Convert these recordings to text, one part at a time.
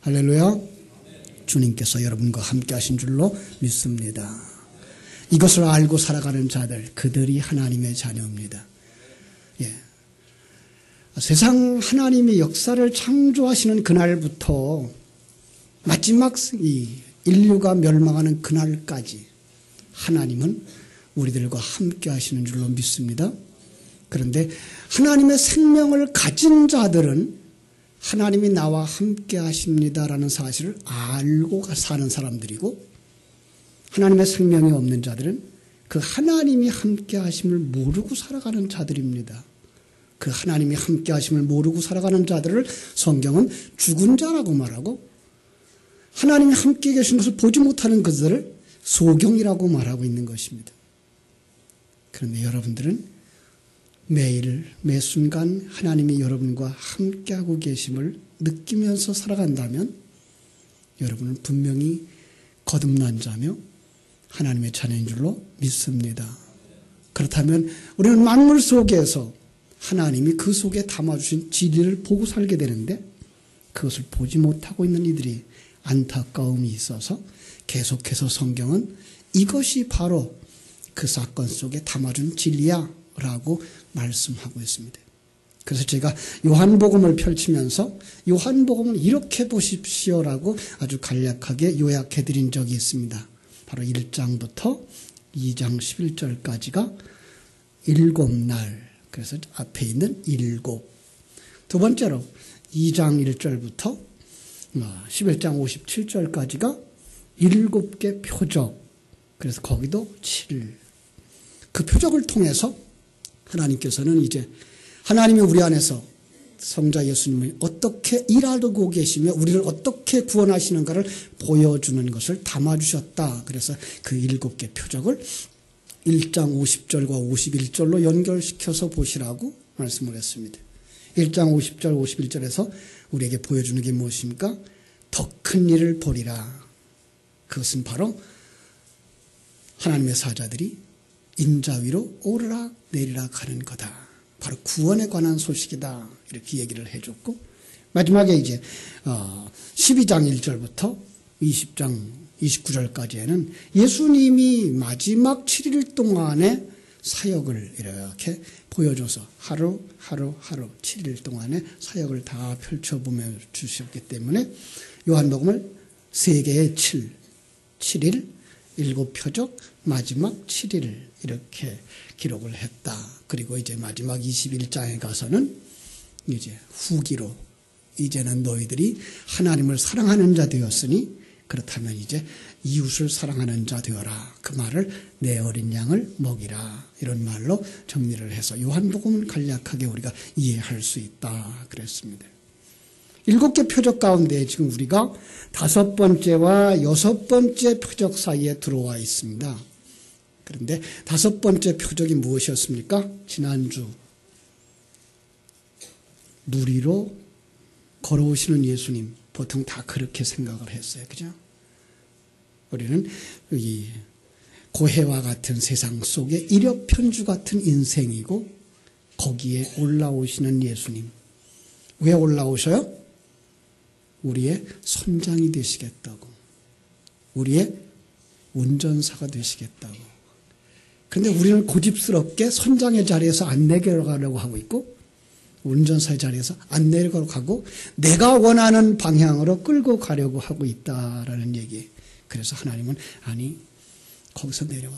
할렐루야. 주님께서 여러분과 함께 하신 줄로 믿습니다. 이것을 알고 살아가는 자들, 그들이 하나님의 자녀입니다. 예. 세상 하나님이 역사를 창조하시는 그날부터 마지막 이 인류가 멸망하는 그날까지 하나님은 우리들과 함께 하시는 줄로 믿습니다. 그런데 하나님의 생명을 가진 자들은 하나님이 나와 함께 하십니다라는 사실을 알고 사는 사람들이고, 하나님의 생명이 없는 자들은 그 하나님이 함께 하심을 모르고 살아가는 자들입니다. 그 하나님이 함께 하심을 모르고 살아가는 자들을 성경은 죽은 자라고 말하고, 하나님이 함께 계신 것을 보지 못하는 그들을 소경이라고 말하고 있는 것입니다. 그런데 여러분들은 매일 매 순간 하나님이 여러분과 함께하고 계심을 느끼면서 살아간다면 여러분은 분명히 거듭난 자며 하나님의 자녀인 줄로 믿습니다. 그렇다면 우리는 만물 속에서 하나님이 그 속에 담아주신 진리를 보고 살게 되는데, 그것을 보지 못하고 있는 이들이 안타까움이 있어서 계속해서 성경은 이것이 바로 그 사건 속에 담아준 진리야 라고 말씀하고 있습니다. 그래서 제가 요한복음을 펼치면서 요한복음을 이렇게 보십시오라고 아주 간략하게 요약해드린 적이 있습니다. 바로 1장부터 2장 11절까지가 7날, 그래서 앞에 있는 7. 두 번째로 2장 1절부터 11장 57절까지가 7개 표적, 그래서 거기도 7. 그 표적을 통해서 하나님께서는 이제 하나님이 우리 안에서 성자 예수님이 어떻게 일하고 계시며 우리를 어떻게 구원하시는가를 보여주는 것을 담아주셨다. 그래서 그 7개 표적을 1장 50절과 51절로 연결시켜서 보시라고 말씀을 했습니다. 1장 50절 51절에서 우리에게 보여주는 게 무엇입니까? 더 큰 일을 보리라. 그것은 바로 하나님의 사자들이 인자 위로 오르락 내리락 하는 거다. 바로 구원에 관한 소식이다. 이렇게 얘기를 해줬고, 마지막에 이제 12장 1절부터 20장 29절까지에는 예수님이 마지막 7일 동안의 사역을 이렇게 보여줘서 하루 7일 동안의 사역을 다 펼쳐보며 주셨기 때문에 요한복음을 3개의 7일 7표적 마지막 7일 이렇게 기록을 했다. 그리고 이제 마지막 21장에 가서는 이제 후기로 이제는 너희들이 하나님을 사랑하는 자 되었으니 그렇다면 이제 이웃을 사랑하는 자 되어라. 그 말을 내 어린 양을 먹이라. 이런 말로 정리를 해서 요한복음을 간략하게 우리가 이해할 수 있다. 그랬습니다. 7개 표적 가운데 지금 우리가 5번째와 6번째 표적 사이에 들어와 있습니다. 그런데 5번째 표적이 무엇이었습니까? 지난주 물 위로 걸어오시는 예수님, 보통 다 그렇게 생각을 했어요. 그죠? 우리는 이 고해와 같은 세상 속에 일엽편주 같은 인생이고 거기에 올라오시는 예수님. 왜 올라오셔요? 우리의 선장이 되시겠다고. 우리의 운전사가 되시겠다고. 그런데 우리는 고집스럽게 선장의 자리에서 안 내려가려고 하고 있고 운전사의 자리에서 안 내려가고 내가 원하는 방향으로 끌고 가려고 하고 있다라는 얘기. 그래서 하나님은 아니 거기서 내려와.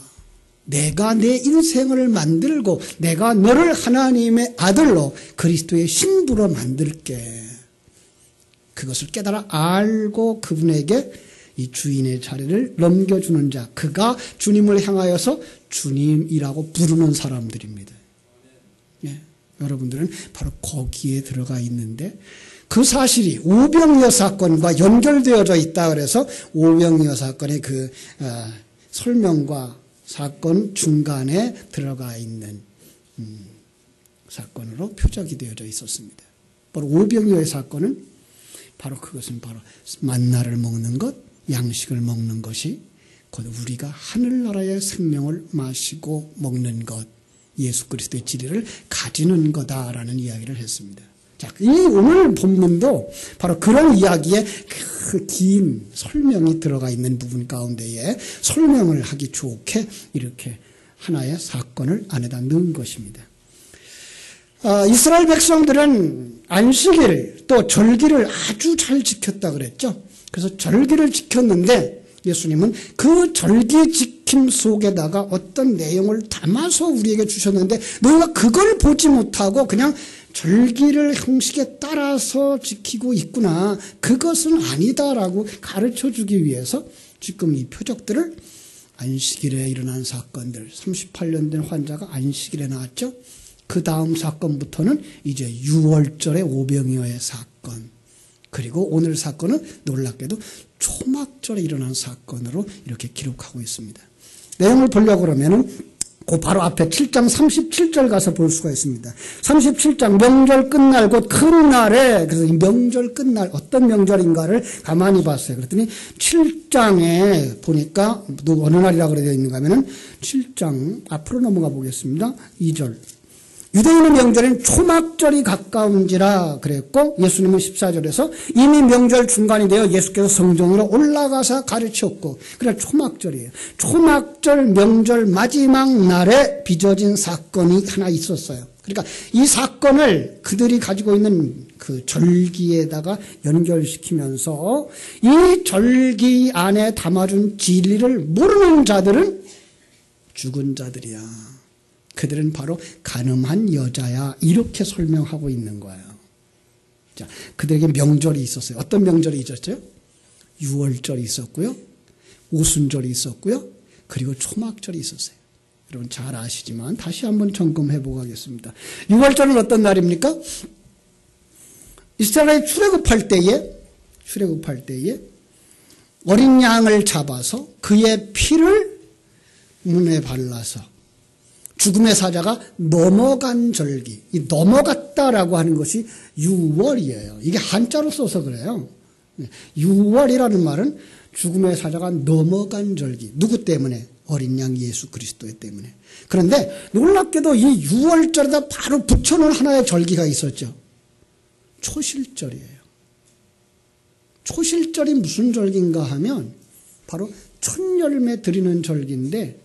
내가 내 인생을 만들고 내가 너를 하나님의 아들로 그리스도의 신부로 만들게. 그것을 깨달아 알고 그분에게 이 주인의 자리를 넘겨주는 자, 그가 주님을 향하여서 주님이라고 부르는 사람들입니다. 예, 여러분들은 바로 거기에 들어가 있는데 그 사실이 오병이어 사건과 연결되어져 있다. 그래서 오병이어 사건의 그 설명과 사건 중간에 들어가 있는 사건으로 표적이 되어져 있었습니다. 바로 오병이어의 사건은 바로 그것은 바로 만나를 먹는 것, 양식을 먹는 것이 곧 우리가 하늘나라의 생명을 마시고 먹는 것, 예수 그리스도의 진리를 가지는 거다라는 이야기를 했습니다. 자, 이 오늘 본문도 바로 그런 이야기의 그 긴 설명이 들어가 있는 부분 가운데에 설명을 하기 좋게 이렇게 하나의 사건을 안에다 넣은 것입니다. 이스라엘 백성들은 안식일 또 절기를 아주 잘 지켰다 그랬죠. 그래서 절기를 지켰는데 예수님은 그 절기 지킴 속에다가 어떤 내용을 담아서 우리에게 주셨는데 너희가 그걸 보지 못하고 그냥 절기를 형식에 따라서 지키고 있구나. 그것은 아니다라고 가르쳐주기 위해서 지금 이 표적들을 안식일에 일어난 사건들 38년 된 환자가 안식일에 나왔죠. 그 다음 사건부터는 이제 6월절의 오병이어의 사건 그리고 오늘 사건은 놀랍게도 초막절에 일어난 사건으로 이렇게 기록하고 있습니다. 내용을 보려고 그러면은 그 바로 앞에 7장 37절 가서 볼 수가 있습니다. 37장 명절 끝날 곧 큰 날에 그래서 이 명절 끝날 어떤 명절인가를 가만히 봤어요. 그랬더니 7장에 보니까 또 어느 날이라고 되어 있는가 하면은 7장 앞으로 넘어가 보겠습니다. 2절 유대인의 명절은 초막절이 가까운지라 그랬고 예수님은 14절에서 이미 명절 중간이 되어 예수께서 성전으로 올라가서 가르쳤고 그래 초막절이에요. 초막절 명절 마지막 날에 빚어진 사건이 하나 있었어요. 그러니까 이 사건을 그들이 가지고 있는 그 절기에다가 연결시키면서 이 절기 안에 담아준 진리를 모르는 자들은 죽은 자들이야. 그들은 바로 간음한 여자야 이렇게 설명하고 있는 거예요. 자, 그들에게 명절이 있었어요. 어떤 명절이 있었죠? 6월절이 있었고요. 오순절이 있었고요. 그리고 초막절이 있었어요. 여러분 잘 아시지만 다시 한번 점검해 보고 하겠습니다. 6월절은 어떤 날입니까? 이스라엘이 출애굽할 때에 어린 양을 잡아서 그의 피를 문에 발라서 죽음의 사자가 넘어간 절기, 이 넘어갔다라고 하는 것이 6월이에요. 이게 한자로 써서 그래요. 6월이라는 말은 죽음의 사자가 넘어간 절기. 누구 때문에? 어린 양 예수 그리스도 때문에. 그런데 놀랍게도 이 6월절에다 바로 붙여놓은 하나의 절기가 있었죠. 초실절이에요. 초실절이 무슨 절기인가 하면 바로 첫열매 드리는 절기인데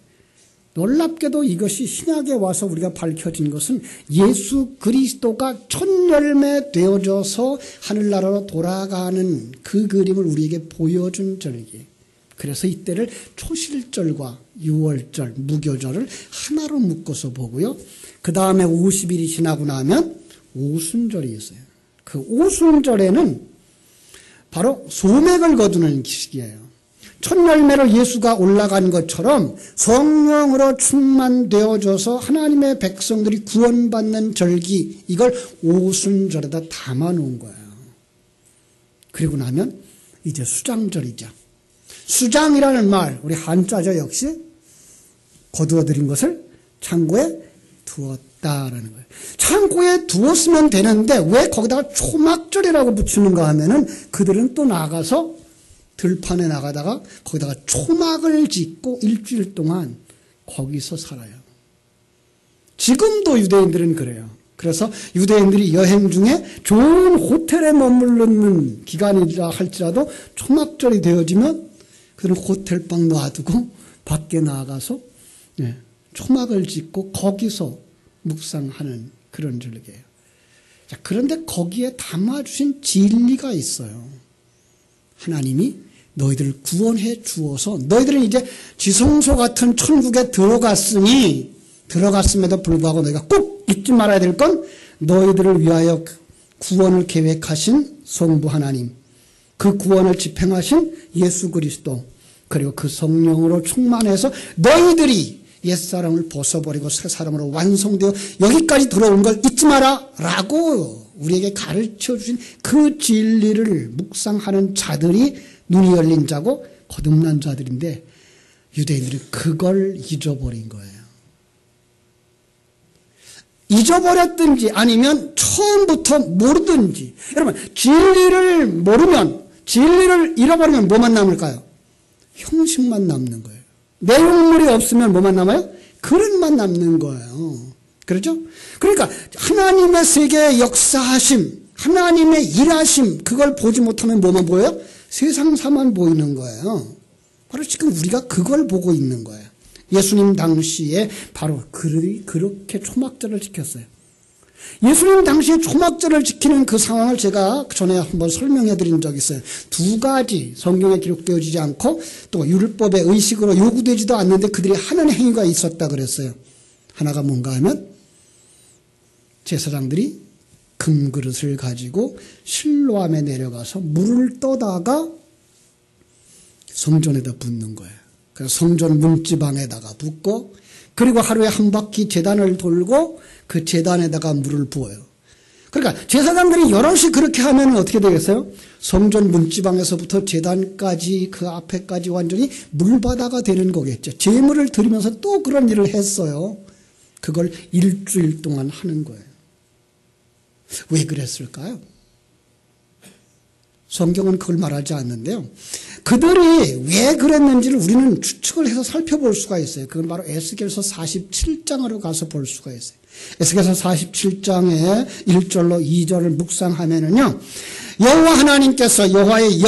놀랍게도 이것이 신약에 와서 우리가 밝혀진 것은 예수 그리스도가 첫열매 되어져서 하늘나라로 돌아가는 그 그림을 우리에게 보여준 절기예요. 그래서 이때를 초실절과 6월절, 무교절을 하나로 묶어서 보고요. 그 다음에 50일이 지나고 나면 오순절이 있어요. 그 오순절에는 바로 소맥을 거두는 시기예요. 첫 열매로 예수가 올라간 것처럼 성령으로 충만되어져서 하나님의 백성들이 구원받는 절기, 이걸 오순절에다 담아놓은 거예요. 그리고 나면 이제 수장절이죠. 수장이라는 말, 우리 한자죠. 역시 거두어들인 것을 창고에 두었다라는 거예요. 창고에 두었으면 되는데 왜 거기다가 초막절이라고 붙이는가 하면은 그들은 또 나가서 들판에 나가다가 거기다가 초막을 짓고 일주일 동안 거기서 살아요. 지금도 유대인들은 그래요. 그래서 유대인들이 여행 중에 좋은 호텔에 머무르는 기간이라 할지라도 초막절이 되어지면 그들은 호텔방 놔두고 밖에 나가서 초막을 짓고 거기서 묵상하는 그런 절기예요. 자, 그런데 거기에 담아주신 진리가 있어요. 하나님이 너희들을 구원해 주어서 너희들은 이제 지성소 같은 천국에 들어갔음에도 불구하고 너희가 꼭 잊지 말아야 될 건 너희들을 위하여 구원을 계획하신 성부 하나님, 그 구원을 집행하신 예수 그리스도, 그리고 그 성령으로 충만해서 너희들이 옛사람을 벗어버리고 새 사람으로 완성되어 여기까지 들어온 걸 잊지 마라 라고 우리에게 가르쳐 주신 그 진리를 묵상하는 자들이 눈이 열린 자고 거듭난 자들인데 유대인들은 그걸 잊어버린 거예요. 잊어버렸든지 아니면 처음부터 모르든지. 여러분, 진리를 모르면, 진리를 잃어버리면 뭐만 남을까요? 형식만 남는 거예요. 내용물이 없으면 뭐만 남아요? 그릇만 남는 거예요. 그렇죠? 그러니까 하나님의 세계의 역사하심, 하나님의 일하심, 그걸 보지 못하면 뭐만 보여요? 세상사만 보이는 거예요. 바로 지금 우리가 그걸 보고 있는 거예요. 예수님 당시에 바로 그렇게 초막절을 지켰어요. 예수님 당시에 초막절을 지키는 그 상황을 제가 전에 한번 설명해 드린 적이 있어요. 두 가지 성경에 기록되어지지 않고 또 율법의 의식으로 요구되지도 않는데 그들이 하는 행위가 있었다 그랬어요. 하나가 뭔가 하면 제사장들이 금그릇을 가지고 실로암에 내려가서 물을 떠다가 성전에다 붓는 거예요. 그래서 성전 문지방에다가 붓고 그리고 하루에 한 바퀴 제단을 돌고 그 제단에다가 물을 부어요. 그러니까 제사장들이 여럿이 그렇게 하면 어떻게 되겠어요? 성전 문지방에서부터 제단까지 그 앞에까지 완전히 물바다가 되는 거겠죠. 제물을 드리면서 또 그런 일을 했어요. 그걸 일주일 동안 하는 거예요. 왜 그랬을까요? 성경은 그걸 말하지 않는데요. 그들이 왜 그랬는지를 우리는 추측을 해서 살펴볼 수가 있어요. 그건 바로 에스겔서 47장으로 가서 볼 수가 있어요. 에스겔서 47장의 1절로 2절을 묵상하면은요, 여호와 하나님께서 여호와의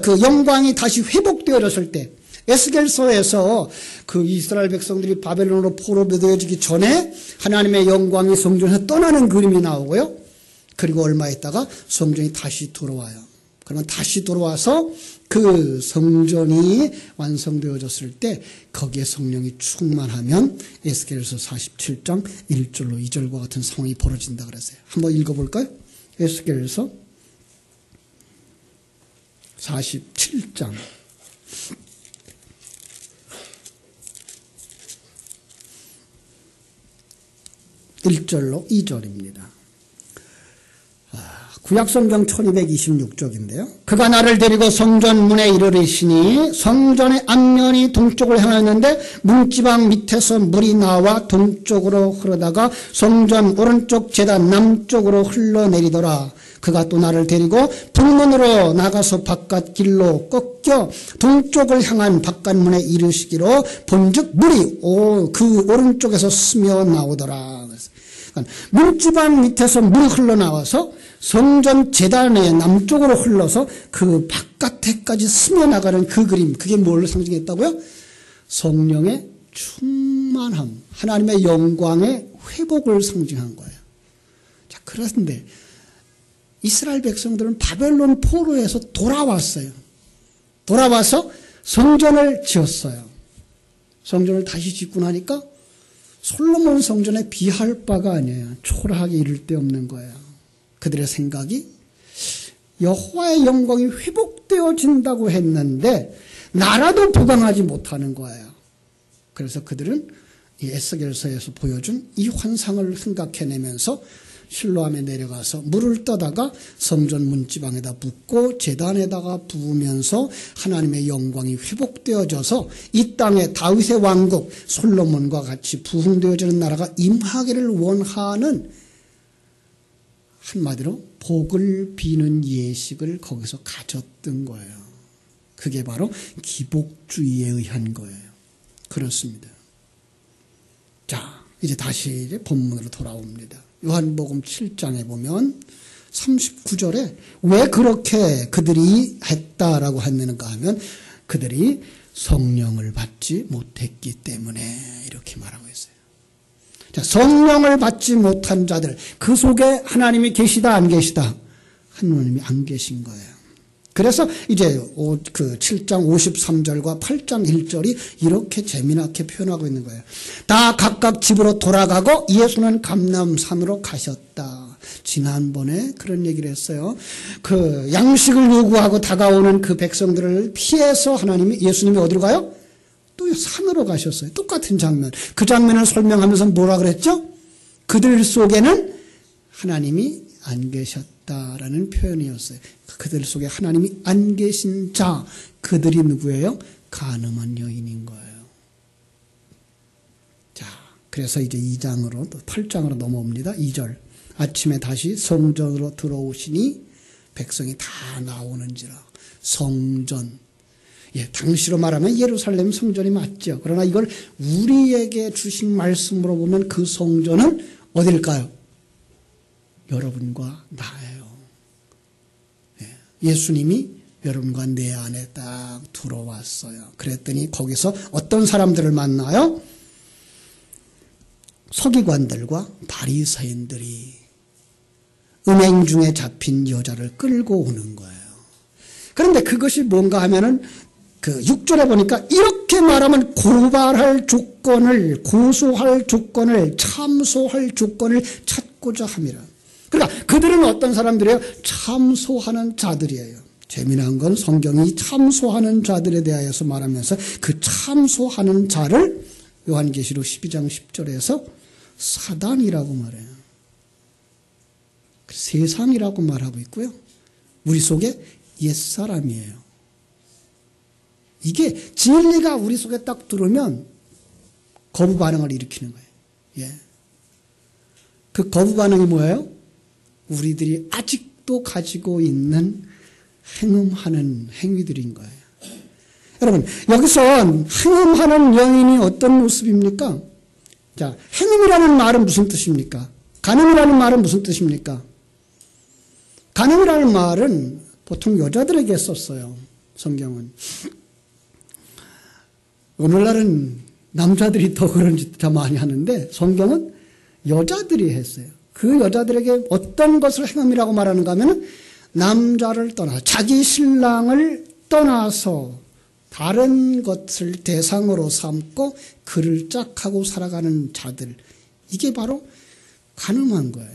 그 영광이 다시 회복되어졌을 때, 에스겔서에서 그 이스라엘 백성들이 바벨론으로 포로되어지기 전에 하나님의 영광이 성전에서 떠나는 그림이 나오고요. 그리고 얼마 있다가 성전이 다시 돌아와요. 그러면 다시 돌아와서 그 성전이 완성되어졌을 때 거기에 성령이 충만하면 에스겔서 47장 1절로 2절과 같은 상황이 벌어진다 그랬어요. 한번 읽어볼까요? 에스겔서 47장 1절로 2절입니다. 구약성경 1226쪽인데요. 그가 나를 데리고 성전 문에 이르르시니 성전의 앞면이 동쪽을 향하였는데 문지방 밑에서 물이 나와 동쪽으로 흐르다가 성전 오른쪽 제단 남쪽으로 흘러내리더라. 그가 또 나를 데리고 북문으로 나가서 바깥 길로 꺾여 동쪽을 향한 바깥문에 이르시기로 본즉 물이 그 오른쪽에서 스며 나오더라. 그러니까 문지방 밑에서 물이 흘러나와서 성전 제단의 남쪽으로 흘러서 그 바깥에까지 스며나가는 그 그림, 그게 뭘 상징했다고요? 성령의 충만함, 하나님의 영광의 회복을 상징한 거예요. 자, 그런데 이스라엘 백성들은 바벨론 포로에서 돌아왔어요. 돌아와서 성전을 지었어요. 성전을 다시 짓고 나니까 솔로몬 성전에 비할 바가 아니에요. 초라하게 이를 데 없는 거예요. 그들의 생각이 여호와의 영광이 회복되어진다고 했는데 나라도 보강하지 못하는 거예요. 그래서 그들은 이 에스겔서에서 보여준 이 환상을 생각해내면서 실로암에 내려가서 물을 떠다가 성전 문지방에다 붓고 제단에다가 부으면서 하나님의 영광이 회복되어져서 이 땅에 다윗의 왕국 솔로몬과 같이 부흥되어지는 나라가 임하기를 원하는, 한마디로 복을 비는 예식을 거기서 가졌던 거예요. 그게 바로 기복주의에 의한 거예요. 그렇습니다. 자, 이제 다시 본문으로 돌아옵니다. 요한복음 7장에 보면 39절에 왜 그렇게 그들이 했다라고 했는가 하면 그들이 성령을 받지 못했기 때문에 이렇게 말하고 있어요. 자, 성령을 받지 못한 자들, 그 속에 하나님이 계시다 안 계시다? 하나님이 안 계신 거예요. 그래서 이제 그 7장 53절과 8장 1절이 이렇게 재미나게 표현하고 있는 거예요. 다 각각 집으로 돌아가고 예수는 감람산으로 가셨다. 지난번에 그런 얘기를 했어요. 그 양식을 요구하고 다가오는 그 백성들을 피해서 예수님이 어디로 가요? 또 산으로 가셨어요. 똑같은 장면. 그 장면을 설명하면서 뭐라 그랬죠? 그들 속에는 하나님이 안 계셨다라는 표현이었어요. 그들 속에 하나님이 안 계신 자, 그들이 누구예요? 간음한 여인인 거예요. 자, 그래서 이제 2장으로 또 8장으로 넘어옵니다. 2절. 아침에 다시 성전으로 들어오시니 백성이 다 나오는지라. 성전. 예, 당시로 말하면 예루살렘 성전이 맞죠. 그러나 이걸 우리에게 주신 말씀으로 보면 그 성전은 어딜까요? 여러분과 나예요. 예, 예수님이 여러분과 내 안에 딱 들어왔어요. 그랬더니 거기서 어떤 사람들을 만나요? 서기관들과 바리새인들이 음행 중에 잡힌 여자를 끌고 오는 거예요. 그런데 그것이 뭔가 하면은 그 6절에 보니까 이렇게 말하면 고발할 조건을, 고소할 조건을, 참소할 조건을 찾고자 함이라. 그러니까 그들은 어떤 사람들이에요? 참소하는 자들이에요. 재미난 건 성경이 참소하는 자들에 대하여서 말하면서 그 참소하는 자를 요한계시록 12장 10절에서 사단이라고 말해요. 세상이라고 말하고 있고요. 우리 속에 옛사람이에요. 이게 진리가 우리 속에 딱 들어오면 거부 반응을 일으키는 거예요. 예. 그 거부 반응이 뭐예요? 우리들이 아직도 가지고 있는 행음하는 행위들인 거예요. 여러분, 여기서 행음하는 여인이 어떤 모습입니까? 자, 행음이라는 말은 무슨 뜻입니까? 간음이라는 말은 무슨 뜻입니까? 간음이라는 말은 보통 여자들에게 썼어요. 성경은. 오늘날은 남자들이 더 그런 짓 더 많이 하는데 성경은 여자들이 했어요. 그 여자들에게 어떤 것을 행음이라고 말하는가 하면 남자를 떠나 자기 신랑을 떠나서 다른 것을 대상으로 삼고 그를 짝하고 살아가는 자들, 이게 바로 간음한 거예요.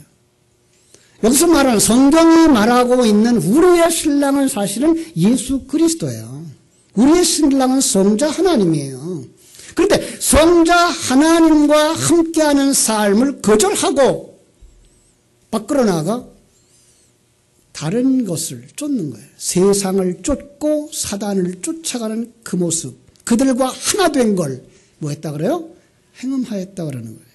여기서 말하는 성경이 말하고 있는 우리의 신랑은 사실은 예수 그리스도예요. 우리의 신랑은 성자 하나님이에요. 그런데 성자 하나님과 함께하는 삶을 거절하고 밖으로 나가 다른 것을 쫓는 거예요. 세상을 쫓고 사단을 쫓아가는 그 모습, 그들과 하나 된 걸 뭐 했다 그래요? 행음하였다 그러는 거예요.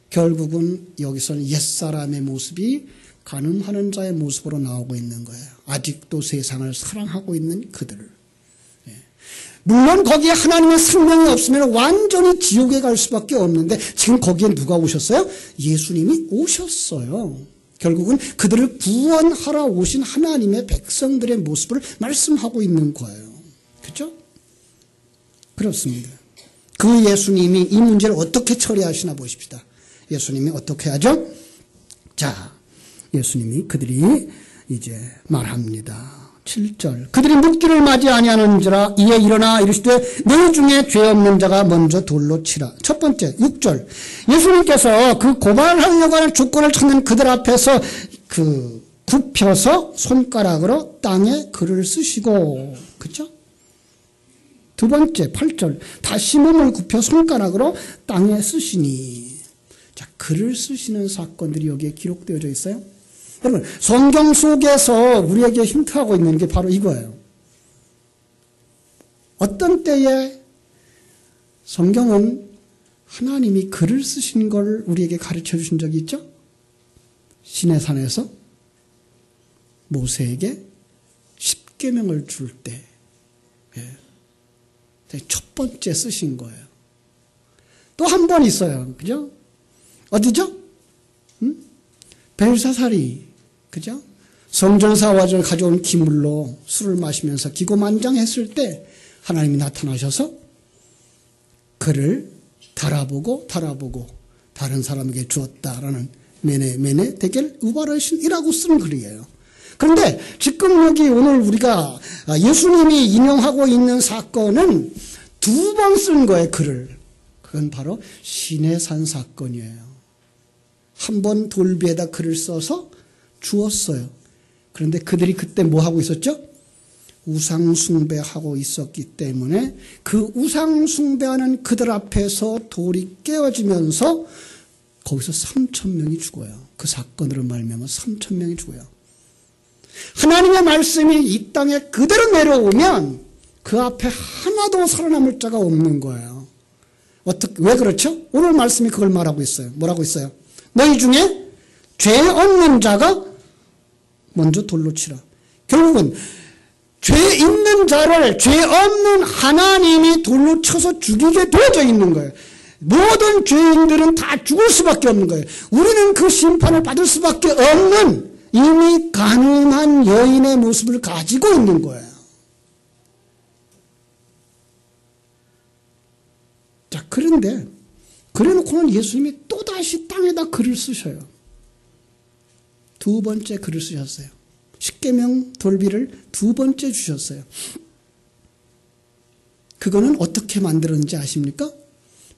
결국은 여기서는 옛사람의 모습이 간음하는 자의 모습으로 나오고 있는 거예요. 아직도 세상을 사랑하고 있는 그들을. 물론 거기에 하나님의 생명이 없으면 완전히 지옥에 갈 수밖에 없는데 지금 거기에 누가 오셨어요? 예수님이 오셨어요. 결국은 그들을 구원하러 오신 하나님의 백성들의 모습을 말씀하고 있는 거예요. 그렇죠? 그렇습니다. 그 예수님이 이 문제를 어떻게 처리하시나 보십시다. 예수님이 어떻게 하죠? 자, 예수님이 그들이 이제 말합니다. 7절. 그들이 묻기를 맞이 아니하는지라 이에 일어나 이르시되 너희 중에 죄 없는 자가 먼저 돌로 치라. 첫 번째 6절. 예수님께서 그 고발하려고 하는 조건을 찾는 그들 앞에서 그 굽혀서 손가락으로 땅에 글을 쓰시고, 그렇죠? 두 번째 8절. 다시 몸을 굽혀 손가락으로 땅에 쓰시니. 자, 글을 쓰시는 사건들이 여기에 기록되어져 있어요. 여러분, 성경 속에서 우리에게 힌트하고 있는 게 바로 이거예요. 어떤 때에 성경은 하나님이 글을 쓰신 걸 우리에게 가르쳐 주신 적이 있죠? 시내산에서 모세에게 십계명을 줄 때 첫 번째 쓰신 거예요. 또 한 번 있어요. 그죠? 어디죠? 벨사살이, 그죠? 성전사와를 가져온 기물로 술을 마시면서 기고만장했을 때 하나님이 나타나셔서 그를 달아보고 다른 사람에게 주었다라는 메네 대겔 우바르신이라고 쓰는 글이에요. 그런데 지금 여기 오늘 우리가 예수님이 인용하고 있는 사건은 두 번 쓴 거예요, 글을. 그건 바로 시내산 사건이에요. 한 번 돌비에다 글을 써서 주었어요. 그런데 그들이 그때 뭐 하고 있었죠? 우상숭배하고 있었기 때문에 그 우상숭배하는 그들 앞에서 돌이 깨어지면서 거기서 3,000명이 죽어요. 그 사건으로 말미암아 3,000명이 죽어요. 하나님의 말씀이 이 땅에 그대로 내려오면 그 앞에 하나도 살아남을 자가 없는 거예요. 왜 그렇죠? 오늘 말씀이 그걸 말하고 있어요. 뭐라고 있어요? 너희 중에 죄 없는 자가 먼저 돌로 치라. 결국은 죄 있는 자를 죄 없는 하나님이 돌로 쳐서 죽이게 되어져 있는 거예요. 모든 죄인들은 다 죽을 수밖에 없는 거예요. 우리는 그 심판을 받을 수밖에 없는 이미 가늠한 여인의 모습을 가지고 있는 거예요. 자, 그런데 그래놓고는 예수님이 또다시 땅에다 글을 쓰셔요. 두 번째 글을 쓰셨어요. 십계명 돌비를 두 번째 주셨어요. 그거는 어떻게 만들었는지 아십니까?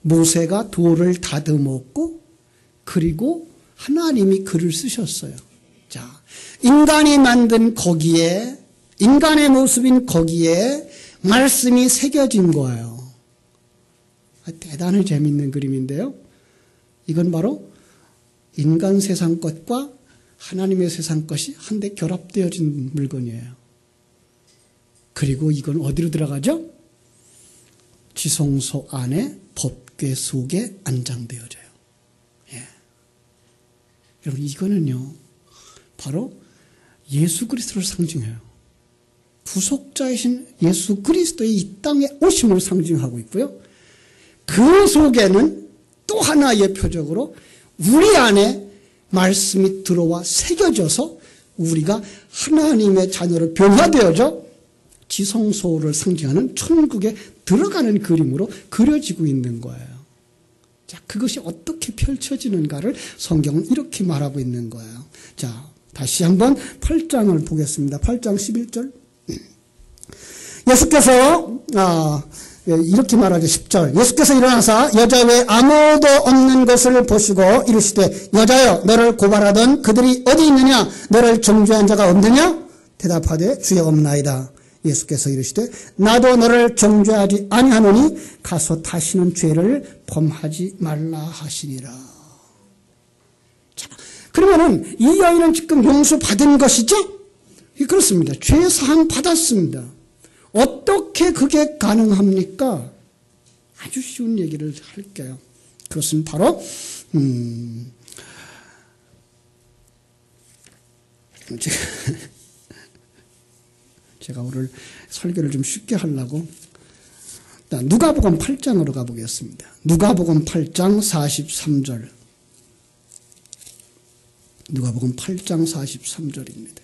모세가 돌을 다듬었고 그리고 하나님이 글을 쓰셨어요. 자, 인간이 만든 거기에, 인간의 모습인 거기에 말씀이 새겨진 거예요. 대단히 재밌는 그림인데요. 이건 바로 인간 세상 것과 하나님의 세상 것이 한데 결합되어진 물건이에요. 그리고 이건 어디로 들어가죠? 지성소 안에 법궤 속에 안장되어져요. 예. 여러분, 이거는요, 바로 예수 그리스도를 상징해요. 부속자이신 예수 그리스도의 이 땅에 오심을 상징하고 있고요. 그 속에는 또 하나의 표적으로 우리 안에 말씀이 들어와 새겨져서 우리가 하나님의 자녀로 변화되어져 지성소를 상징하는 천국에 들어가는 그림으로 그려지고 있는 거예요. 자, 그것이 어떻게 펼쳐지는가를 성경은 이렇게 말하고 있는 거예요. 자, 다시 한번 8장을 보겠습니다. 8장 11절. 예수께서 이렇게 말하죠. 10절. 예수께서 일어나사 여자 외에 아무도 없는 것을 보시고 이르시되 여자여 너를 고발하던 그들이 어디 있느냐? 너를 정죄한 자가 없느냐? 대답하되 주여 없나이다. 예수께서 이르시되 나도 너를 정죄하지 아니하노니 가서 다시는 죄를 범하지 말라 하시니라. 자, 그러면은 이 여인은 지금 용서받은 것이죠? 그렇습니다. 죄 사함 받았습니다. 어떻게 그게 가능합니까? 아주 쉬운 얘기를 할게요. 그것은 바로 제가 오늘 설교를 좀 쉽게 하려고 누가복음 8장으로 가보겠습니다. 누가복음 8장 43절. 누가복음 8장 43절입니다.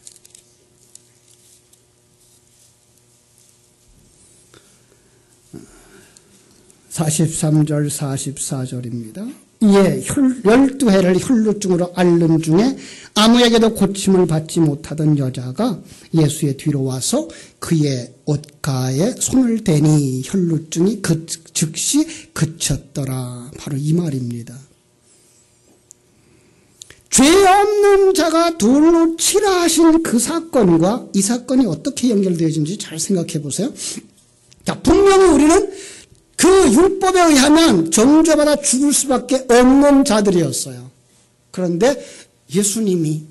(43절) (44절입니다) 이에 12해를 혈루증으로 앓는 중에 아무에게도 고침을 받지 못하던 여자가 예수의 뒤로 와서 그의 옷가에 손을 대니 혈루증이 즉시 그쳤더라. 바로 이 말입니다. 죄 없는 자가 둘로 치라 하신 그 사건과 이 사건이 어떻게 연결되어진지 잘 생각해 보세요. 자, 분명히 우리는 그 율법에 의하면 정죄받아 죽을 수밖에 없는 자들이었어요. 그런데 예수님이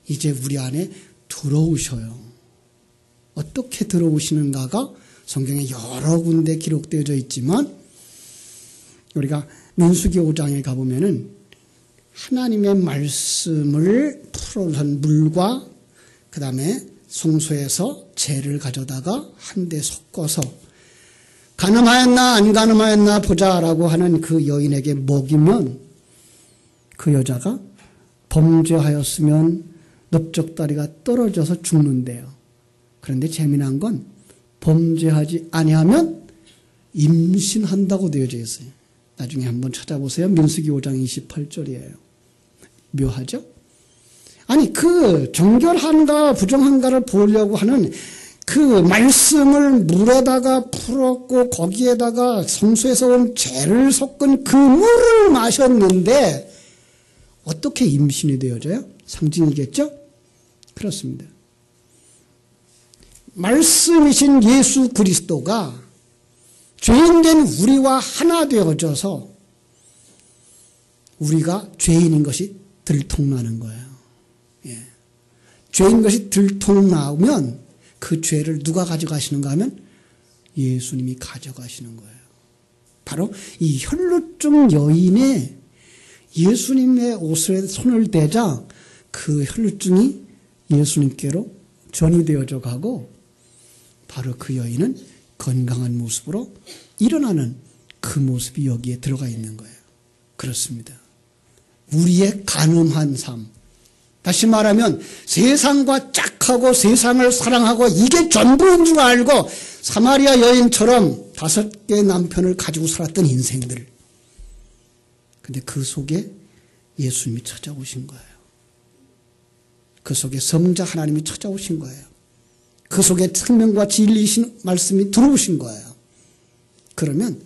이제 우리 안에 들어오셔요. 어떻게 들어오시는가가 성경에 여러 군데 기록되어져 있지만 우리가 민수기 5장에 가보면은 하나님의 말씀을 풀어놓은 물과 그 다음에 성소에서 재를 가져다가 한데 섞어서 가늠하였나 안 가늠하였나 보자라고 하는 그 여인에게 먹이면 그 여자가 범죄하였으면 넓적다리가 떨어져서 죽는데요. 그런데 재미난 건 범죄하지 아니하면 임신한다고 되어져 있어요. 나중에 한번 찾아보세요. 민수기 5장 28절이에요. 묘하죠? 아니 그 정결한가 부정한가를 보려고 하는 그 말씀을 물에다가 풀었고 거기에다가 성소에서 온 재를 섞은 그 물을 마셨는데 어떻게 임신이 되어져요? 상징이겠죠? 그렇습니다. 말씀이신 예수 그리스도가 죄인된 우리와 하나 되어져서 우리가 죄인인 것이 들통나는 거예요. 예. 죄인 것이 들통나오면 그 죄를 누가 가져가시는가 하면 예수님이 가져가시는 거예요. 바로 이 혈루증 여인의 예수님의 옷에 손을 대자 그 혈루증이 예수님께로 전이 되어져 가고 바로 그 여인은 건강한 모습으로 일어나는 그 모습이 여기에 들어가 있는 거예요. 그렇습니다. 우리의 간음한 삶, 다시 말하면 세상과 짝하고 세상을 사랑하고 이게 전부인 줄 알고 사마리아 여인처럼 5개의 남편을 가지고 살았던 인생들. 근데 그 속에 예수님이 찾아오신 거예요. 그 속에 성자 하나님이 찾아오신 거예요. 그 속에 생명과 진리이신 말씀이 들어오신 거예요. 그러면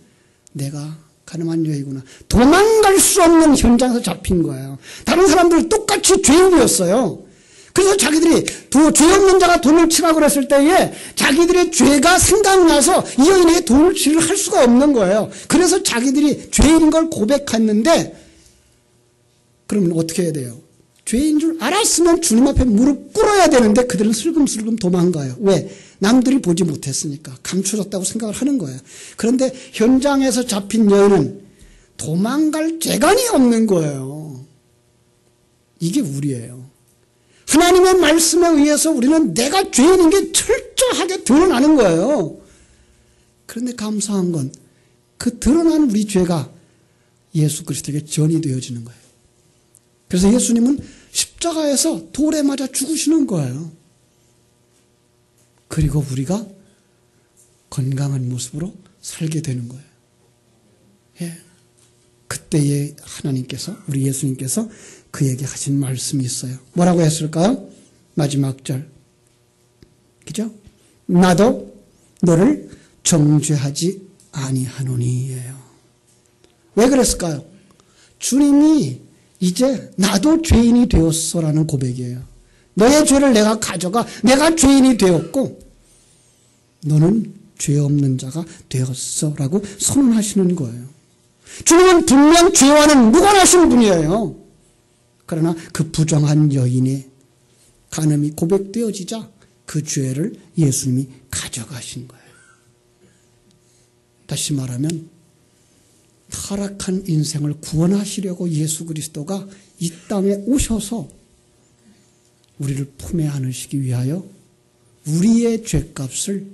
내가 가늠한 여이구나. 도망갈 수 없는 현장에서 잡힌 거예요. 다른 사람들 똑같이 죄인이었어요. 그래서 자기들이 죄 없는 자가 돈을 치라고 그랬을 때에 자기들의 죄가 생각나서 이 여인에게 돈을 치를 할 수가 없는 거예요. 그래서 자기들이 죄인 걸 고백했는데 그러면 어떻게 해야 돼요? 죄인 줄 알았으면 주님 앞에 무릎 꿇어야 되는데 그들은 슬금슬금 도망가요. 왜? 남들이 보지 못했으니까 감춰졌다고 생각을 하는 거예요. 그런데 현장에서 잡힌 여인은 도망갈 재간이 없는 거예요. 이게 우리예요. 하나님의 말씀에 의해서 우리는 내가 죄인인 게 철저하게 드러나는 거예요. 그런데 감사한 건 그 드러난 우리 죄가 예수 그리스도에게 전이 되어지는 거예요. 그래서 예수님은 십자가에서 돌에 맞아 죽으시는 거예요. 그리고 우리가 건강한 모습으로 살게 되는 거예요. 예. 그때에 하나님께서, 우리 예수님께서 그에게 하신 말씀이 있어요. 뭐라고 했을까요? 마지막 절. 그죠? 나도 너를 정죄하지 아니하노니예요. 왜 그랬을까요? 주님이 이제 나도 죄인이 되었어라는 고백이에요. 너의 죄를 내가 가져가 내가 죄인이 되었고 너는 죄 없는 자가 되었어라고 선언하시는 거예요. 주님은 분명 죄와는 무관하신 분이에요. 그러나 그 부정한 여인의 간음이 고백되어지자 그 죄를 예수님이 가져가신 거예요. 다시 말하면 타락한 인생을 구원하시려고 예수 그리스도가 이 땅에 오셔서 우리를 품에 안으시기 위하여 우리의 죄값을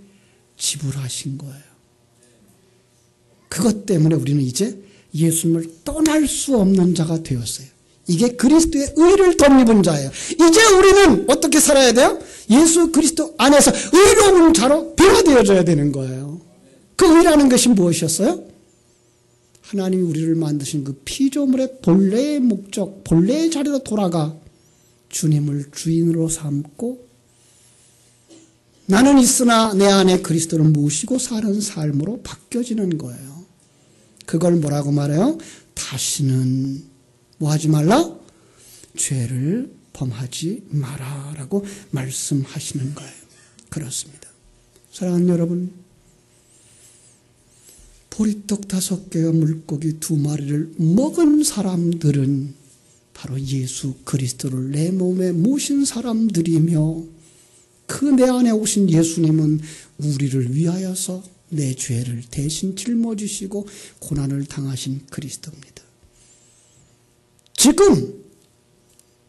지불하신 거예요. 그것 때문에 우리는 이제 예수님을 떠날 수 없는 자가 되었어요. 이게 그리스도의 의를 덧입은 자예요. 이제 우리는 어떻게 살아야 돼요? 예수 그리스도 안에서 의로운 자로 변화되어져야 되는 거예요. 그 의라는 것이 무엇이었어요? 하나님이 우리를 만드신 그 피조물의 본래의 목적, 본래의 자리로 돌아가 주님을 주인으로 삼고 나는 있으나 내 안에 그리스도를 모시고 사는 삶으로 바뀌어지는 거예요. 그걸 뭐라고 말해요? 다시는 뭐 하지 말라? 죄를 범하지 마라라고 말씀하시는 거예요. 그렇습니다. 사랑하는 여러분, 보리떡 5개와 물고기 2마리를 먹은 사람들은 바로 예수 그리스도를 내 몸에 모신 사람들이며 그 내 안에 오신 예수님은 우리를 위하여서 내 죄를 대신 짊어지시고 고난을 당하신 그리스도입니다. 지금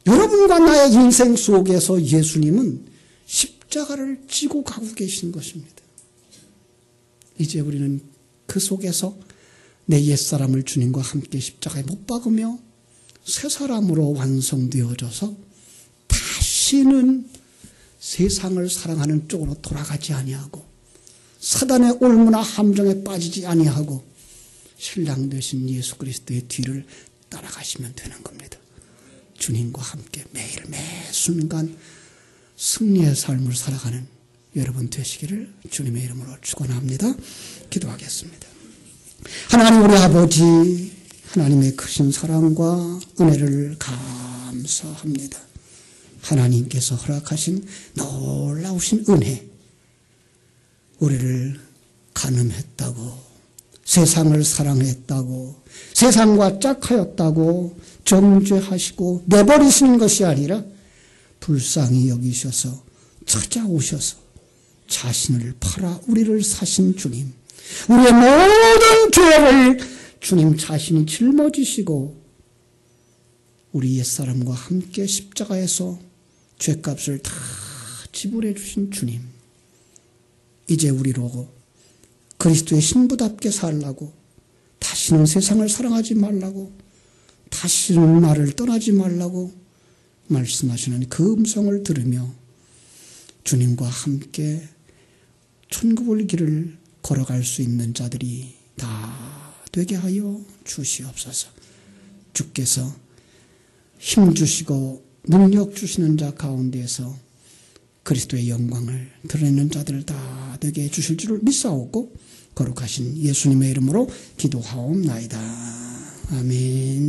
여러분과 나의 인생 속에서 예수님은 십자가를 지고 가고 계신 것입니다. 이제 우리는 그 속에서 내 옛사람을 주님과 함께 십자가에 못 박으며 새 사람으로 완성되어져서 다시는 세상을 사랑하는 쪽으로 돌아가지 아니하고 사단의 올무나 함정에 빠지지 아니하고 신랑 되신 예수 그리스도의 뒤를 따라가시면 되는 겁니다. 주님과 함께 매일 매 순간 승리의 삶을 살아가는 여러분 되시기를 주님의 이름으로 축원합니다. 기도하겠습니다. 하나님 우리 아버지, 하나님의 크신 사랑과 은혜를 감사합니다. 하나님께서 허락하신 놀라우신 은혜, 우리를 간음했다고, 세상을 사랑했다고, 세상과 짝하였다고 정죄하시고 내버리시는 것이 아니라 불쌍히 여기셔서 찾아오셔서 자신을 팔아 우리를 사신 주님, 우리의 모든 죄를 주님 자신이 짊어지시고 우리 옛사람과 함께 십자가에서 죄값을 다 지불해 주신 주님, 이제 우리로 그리스도의 신부답게 살라고, 다시는 세상을 사랑하지 말라고, 다시는 나를 떠나지 말라고 말씀하시는 그 음성을 들으며 주님과 함께 천국의 길을 걸어갈 수 있는 자들이 다 되게 하여 주시옵소서. 주께서 힘 주시고 능력 주시는 자 가운데서 그리스도의 영광을 드러내는 자들 다 되게 해주실 줄을 믿사오고 거룩하신 예수님의 이름으로 기도하옵나이다. 아멘.